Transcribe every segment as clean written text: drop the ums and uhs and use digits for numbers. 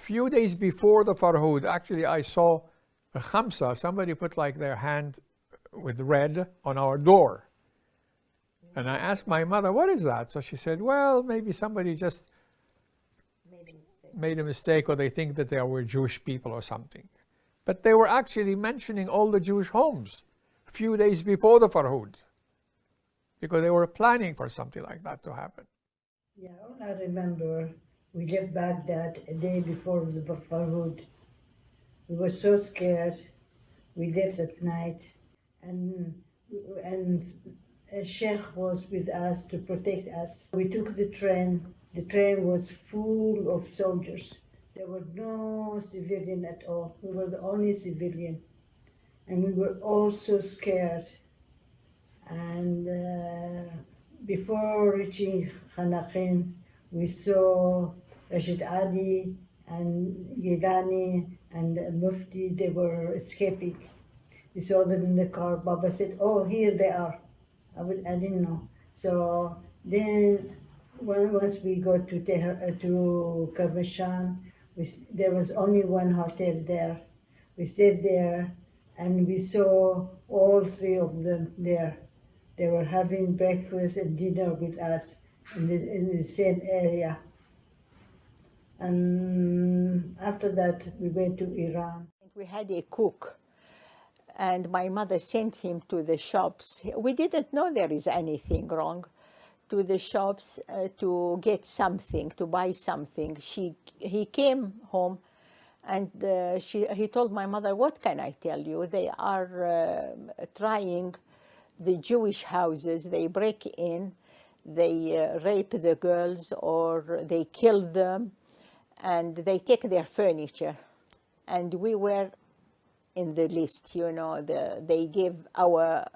few days before the Farhud, actually I saw a khamsa, somebody put like their hand with red on our door. And I asked my mother, what is that? So she said, well, maybe somebody just made a mistake, or they think that they were Jewish people or something. But they were actually mentioning all the Jewish homes a few days before the Farhud, because they were planning for something like that to happen. Yeah, all I remember, we left Baghdad a day before the Farhud. We were so scared. We left at night, and a sheikh was with us to protect us. We took the train. The train was full of soldiers. There were no civilian at all. We were the only civilian, and we were all so scared. And before reaching Khanaqin, we saw Rashid Ali and Gilani and Mufti. They were escaping. We saw them in the car. Baba said, oh, here they are. I didn't know. So then once we got to Commemoration, there was only one hotel there. We stayed there, and we saw all three of them there. They were having breakfast and dinner with us in the same area. And after that, we went to Iran. We had a cook, and my mother sent him to the shops. We didn't know there is anything wrong. To the shops to get something, to buy something. He came home, and he told my mother, what can I tell you? They are trying the Jewish houses. They break in, they rape the girls, or they kill them, and they take their furniture. And we were in the list, you know, they gave our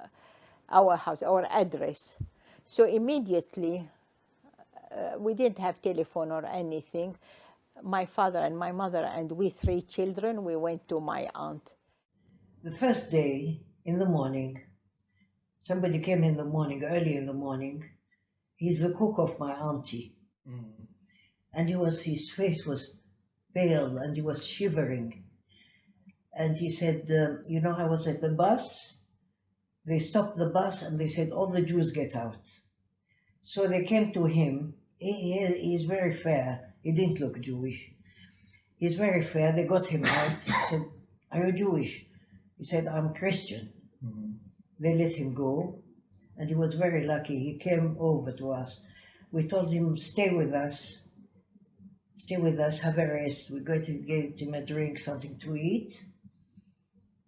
house, our address. So immediately, we didn't have telephone or anything. My father and my mother and we three children, we went to my aunt. The first day, in the morning, somebody came in the morning, early in the morning. He's the cook of my auntie. And his face was pale and he was shivering. And he said, you know, I was at the bus. They stopped the bus and they said, all the Jews get out. So they came to him. He's very fair. He didn't look Jewish. He's very fair. They got him out. He said, are you Jewish? He said, I'm Christian. They let him go. And he was very lucky. He came over to us. We told him, stay with us. Stay with us, have a rest. We're going to give him a drink, something to eat.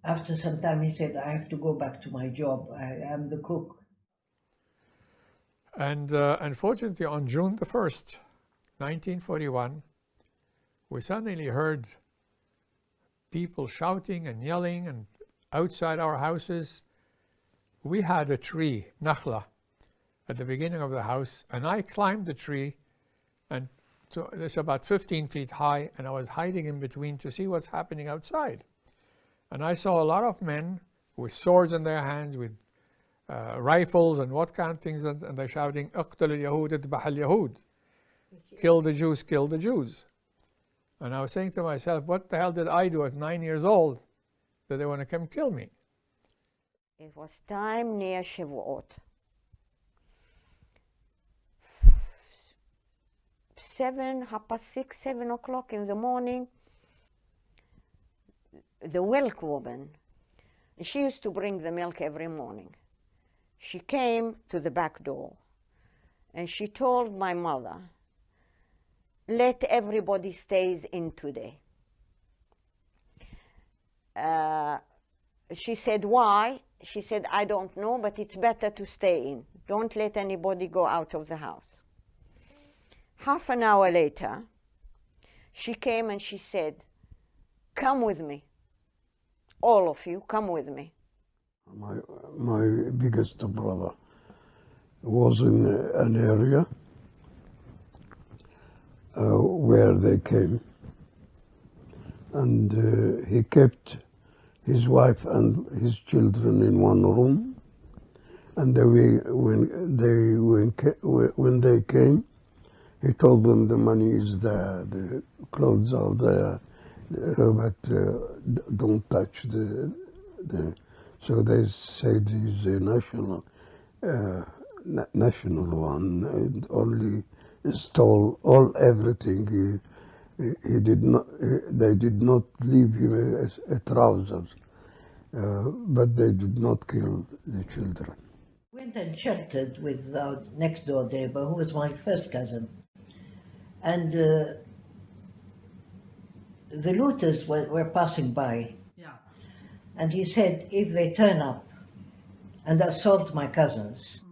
After some time, he said, I have to go back to my job. I am the cook. And unfortunately, on June the 1st, 1941, we suddenly heard people shouting and yelling, and outside our houses. We had a tree, nakhla, at the beginning of the house, and I climbed the tree, and so it's about 15 feet high, and I was hiding in between to see what's happening outside. And I saw a lot of men with swords in their hands, with rifles and what kind of things, and they're shouting, "Uqtul al-Yahud, idbah al-Yahud," kill the Jews, kill the Jews. And I was saying to myself, what the hell did I do at 9 years old that they want to come kill me? It was time near Shavuot. 7 o'clock in the morning, the milk woman, she used to bring the milk every morning. She came to the back door and she told my mother, let everybody stays in today. She said, why? She said, I don't know, but it's better to stay in. Don't let anybody go out of the house. Half an hour later, she came and she said, come with me. All of you, come with me. My biggest brother was in an area where they came, and he kept his wife and his children in one room, and when they came, He told them the money is there, the clothes are there, but don't touch the. So they said he's a national one, and only stole everything. He did not. They did not leave him a trousers, but they did not kill the children. Went and sheltered with our next door neighbor, who was my first cousin. And the looters were passing by. Yeah. And he said, if they turn up and assault my cousins,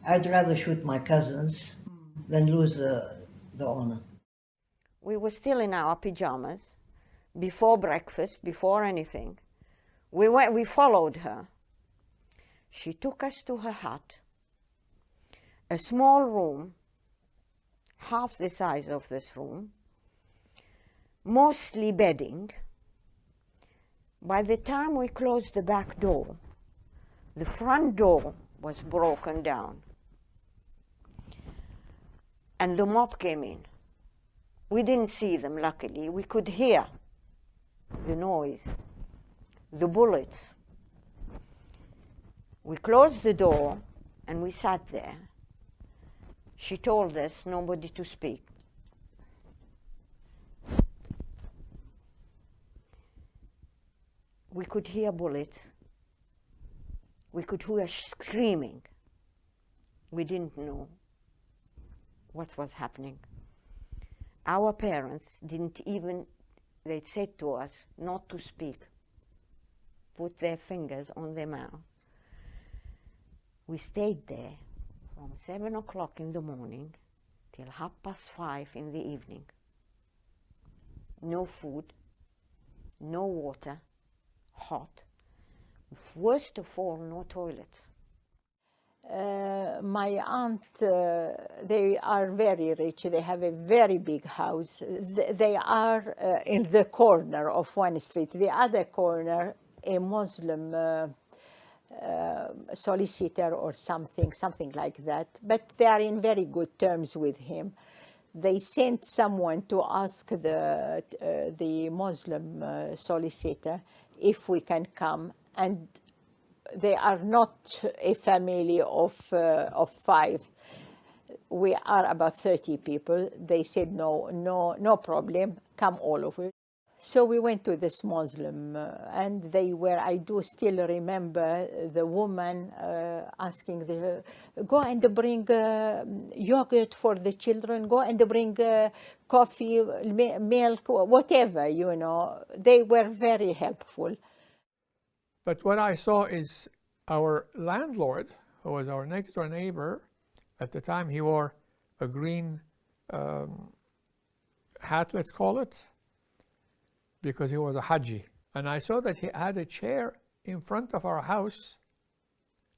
I'd rather shoot my cousins than lose the honor. We were still in our pajamas, before breakfast, before anything. We followed her. She took us to her hut, a small room, half the size of this room, mostly bedding. By the time we closed the back door, the front door was broken down. And the mob came in. We didn't see them, luckily. We could hear the noise, the bullets. We closed the door and we sat there. She told us nobody to speak. We could hear bullets. We could hear screaming. We didn't know what was happening. Our parents didn't even, they said to us not to speak, put their fingers on their mouth. We stayed there from 7 o'clock in the morning till 5:30 in the evening. No food, no water, hot. Worst of all, no toilets. My aunt, they are very rich. They have a very big house. They are in the corner of one street. The other corner, a Muslim solicitor or something like that. But they are in very good terms with him. They sent someone to ask the Muslim solicitor if we can come, and they are not a family of 5. We are about 30 people. They said no problem, come all of it. So we went to this Muslim, and they were, I do still remember the woman asking go and bring yogurt for the children, go and bring coffee, milk, whatever, you know. They were very helpful. But what I saw is our landlord, who was our next door neighbor, at the time he wore a green hat, let's call it, because he was a Haji. And I saw that he had a chair in front of our house,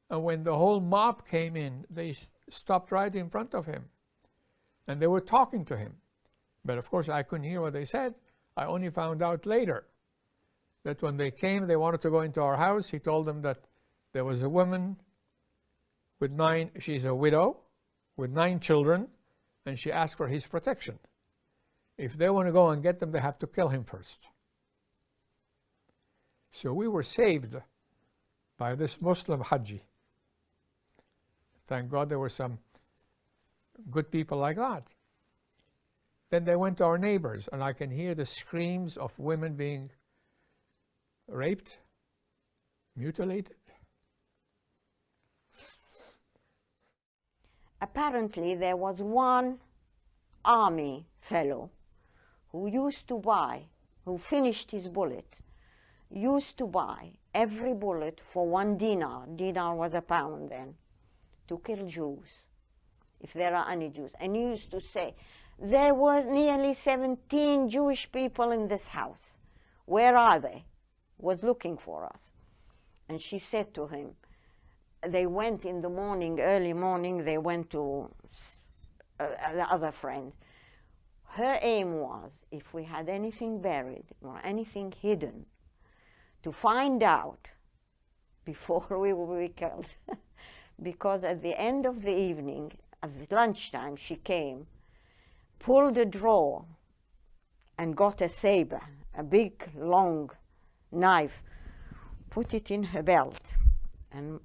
and when the whole mob came in, they stopped right in front of him, and they were talking to him. But of course I couldn't hear what they said. I only found out later that when they came, they wanted to go into our house. He told them that there was a woman with 9, she's a widow, with 9 children, and she asked for his protection. If they want to go and get them, they have to kill him first. So we were saved by this Muslim Haji. Thank God there were some good people like that. Then they went to our neighbors, and I can hear the screams of women being raped, mutilated. Apparently there was one army fellow who used to buy, who finished his bullet, used to buy every bullet for 1 dinar. Dinar was £1 then, to kill Jews, if there are any Jews. And he used to say, there were nearly 17 Jewish people in this house. Where are they? Was looking for us. And she said to him, they went in the morning, early morning, they went to the other friend. Her aim was, if we had anything buried or anything hidden, to find out before we would be killed. Because at the end of the evening, at lunchtime, she came pulled a drawer and got a saber, a big, long knife, put it in her belt. And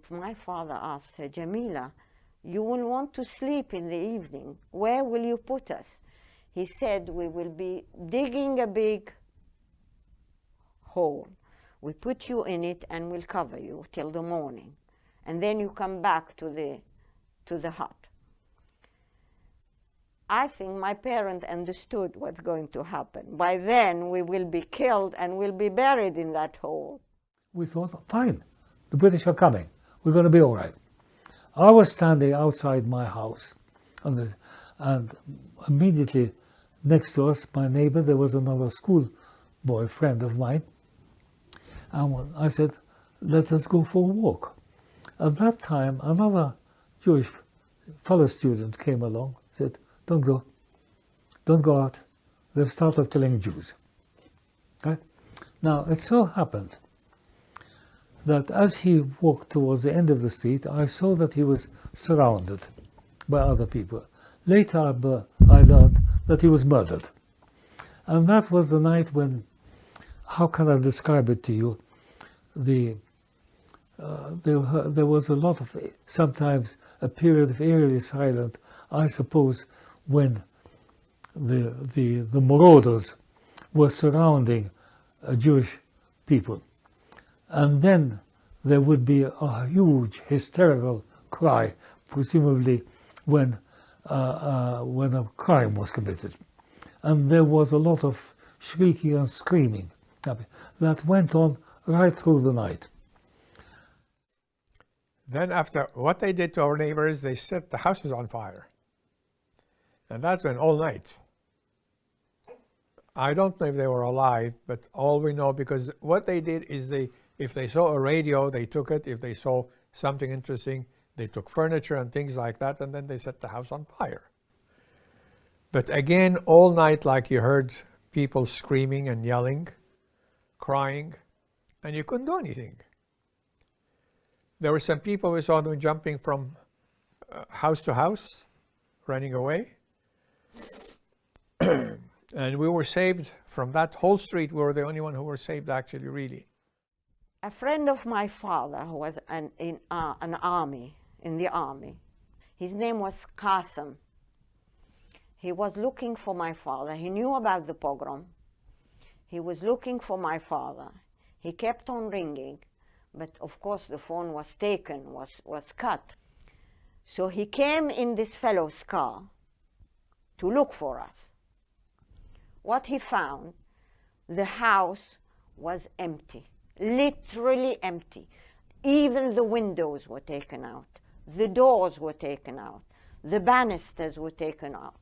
my father asked her, Jamila, you will want to sleep in the evening. Where will you put us? He said, we will be digging a big hole. We put you in it and we'll cover you till the morning. And then you come back to the hut. I think my parents understood what's going to happen. By then, we will be killed and we'll be buried in that hole. We thought, fine, the British are coming. We're going to be all right. I was standing outside my house, and immediately next to us, my neighbor, there was another schoolboy friend of mine. And I said, let us go for a walk. At that time, another Jewish fellow student came along, said, don't go out. They've started killing Jews. Okay? Now, it so happened that as he walked towards the end of the street, I saw that he was surrounded by other people. Later, I learned that he was murdered. And that was the night when, how can I describe it to you? There was a lot of, sometimes a period of eerily silence, I suppose, when the marauders were surrounding Jewish people. And then there would be a huge hysterical cry, presumably when a crime was committed. And there was a lot of shrieking and screaming that went on right through the night. Then after what they did to our neighbors, they set the houses on fire. And that went all night. I don't know if they were alive, but all we know, because what they did is if they saw a radio, they took it. If they saw something interesting, they took furniture and things like that, and then they set the house on fire. But again, all night, like you heard people screaming and yelling, crying, and you couldn't do anything. There were some people we saw them jumping from house to house, running away. And we were saved from that whole street. We were the only one who were saved, actually, really. A friend of my father who was in the army, his name was Qasim. He was looking for my father. He knew about the pogrom. He was looking for my father. He kept on ringing, but of course the phone was taken, was cut. So he came in this fellow's car to look for us. What he found, the house was empty, literally empty. Even the windows were taken out. The doors were taken out. The banisters were taken out.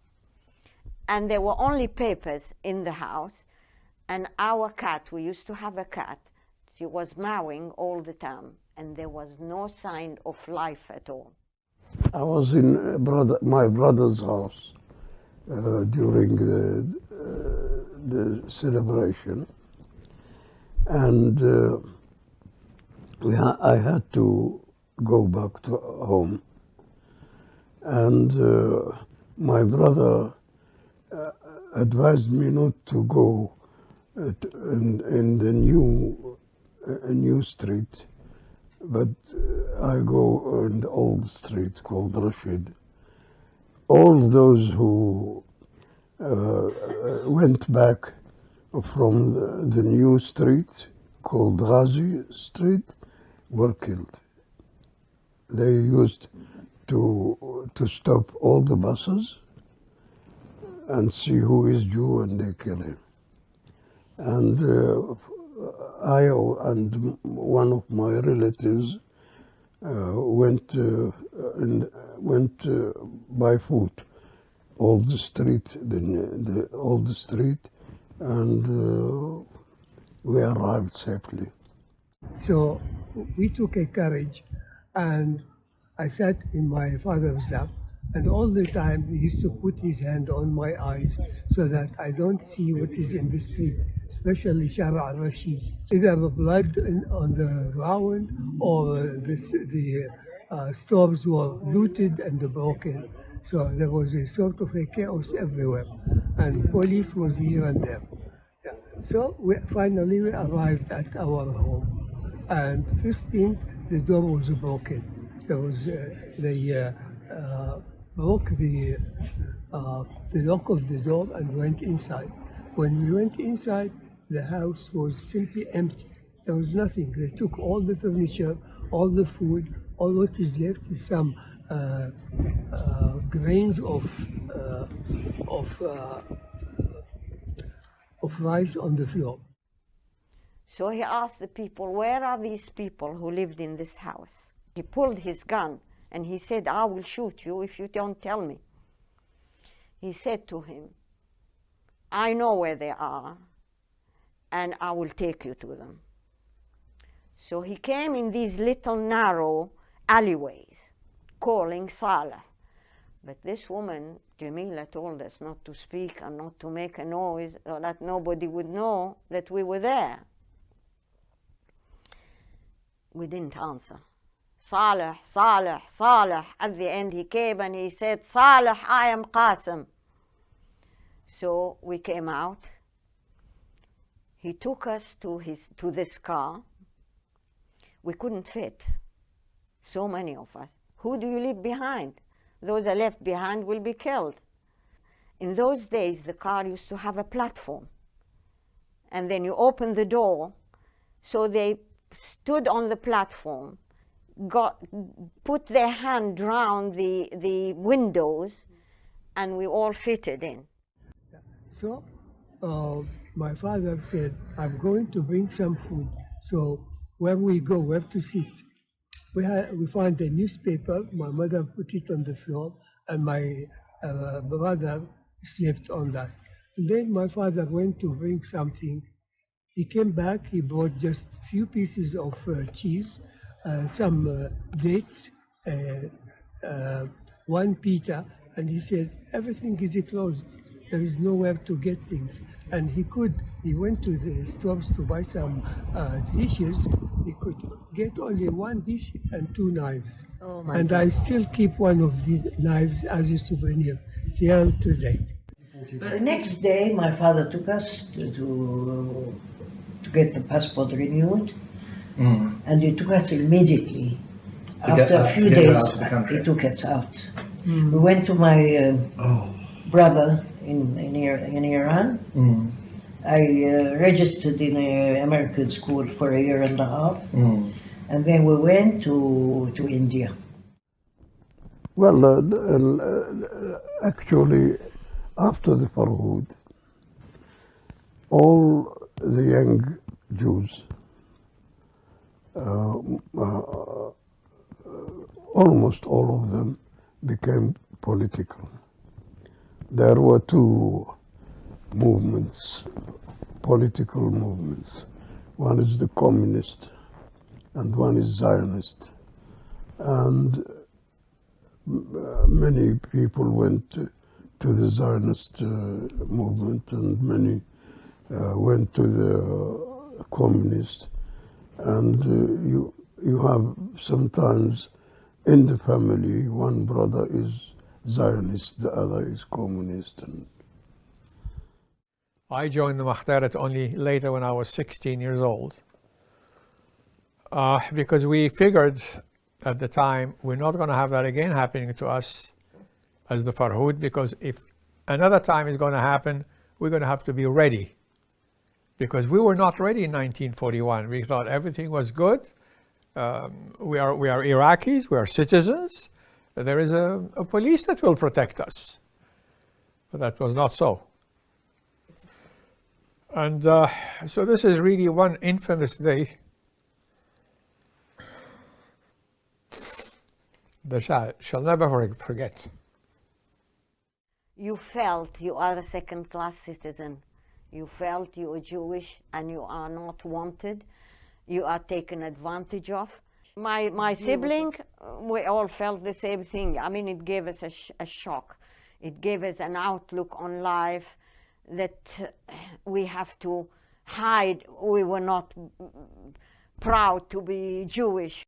And there were only papers in the house. And our cat, we used to have a cat, she was meowing all the time. And there was no sign of life at all. I was in my brother's house during the celebration, and I had to go back to home, and my brother advised me not to go in the new street, but I go in the old street called Rashid. All those who went back from the new street called Ghazi Street were killed. They used to stop all the buses and see who is Jew, and they kill him. And I and one of my relatives went by foot all the street, all the street, and we arrived safely. So we took a carriage, and I sat in my father's lap, and all the time he used to put his hand on my eyes so that I don't see what is in the street, especially Shara al-Rashid. Either the blood on the ground or the stores were looted and broken. So there was a sort of a chaos everywhere, and police was here and there. Yeah. So finally we arrived at our home, and first thing, the door was broken. There was they broke the lock of the door and went inside. When we went inside, the house was simply empty. There was nothing. They took all the furniture, all the food. All what is left is some grains of rice on the floor. So he asked the people, where are these people who lived in this house? He pulled his gun and he said, I will shoot you if you don't tell me. He said to him, I know where they are and I will take you to them. So he came in these little narrow alleyways calling Saleh. But this woman, Jamila, told us not to speak and not to make a noise or that nobody would know that we were there. We didn't answer. Saleh, Saleh, Saleh. At the end he came and he said, Saleh, I am Qasim. So we came out. He took us to this car. We couldn't fit. So many of us. Who do you leave behind? Those are left behind will be killed. In those days, the car used to have a platform. And then you open the door, so they stood on the platform, put their hand round the windows, and we all fitted in. So my father said, I'm going to bring some food. So where we go, where to sit? We found a newspaper. My mother put it on the floor, and my brother slept on that. And then my father went to bring something. He came back. He brought just a few pieces of cheese, some dates, one pita, and he said everything is closed. There is nowhere to get things. And he went to the stores to buy some dishes. He could get only one dish and two knives. Oh my and God. I still keep one of the knives as a souvenir till today. The next day, my father took us to get the passport renewed, and he took us immediately. After a few days, he took us out. We went to my brother in Iran. I registered in an American school for a year and a half, and then we went to India. Well, actually, after the Farhud, all the young Jews, almost all of them, became political. There were two movements, political movements. One is the communist and one is Zionist. And many people went to the Zionist movement, and many went to the communist. And you have sometimes in the family, one brother is Zionist, the other is communist. And I joined the Makhtarat only later when I was 16 years old, because we figured at the time we're not going to have that again happening to us as the Farhud, because if another time is going to happen, we're going to have to be ready, because we were not ready in 1941. We thought everything was good. We are Iraqis, we are citizens. There is a police that will protect us. But that was not so. And so this is really one infamous day that I shall never forget. You felt you are a second-class citizen. You felt you are Jewish and you are not wanted. You are taken advantage of. My sibling, we all felt the same thing. I mean, it gave us a shock. It gave us an outlook on life that we have to hide. We were not proud to be Jewish.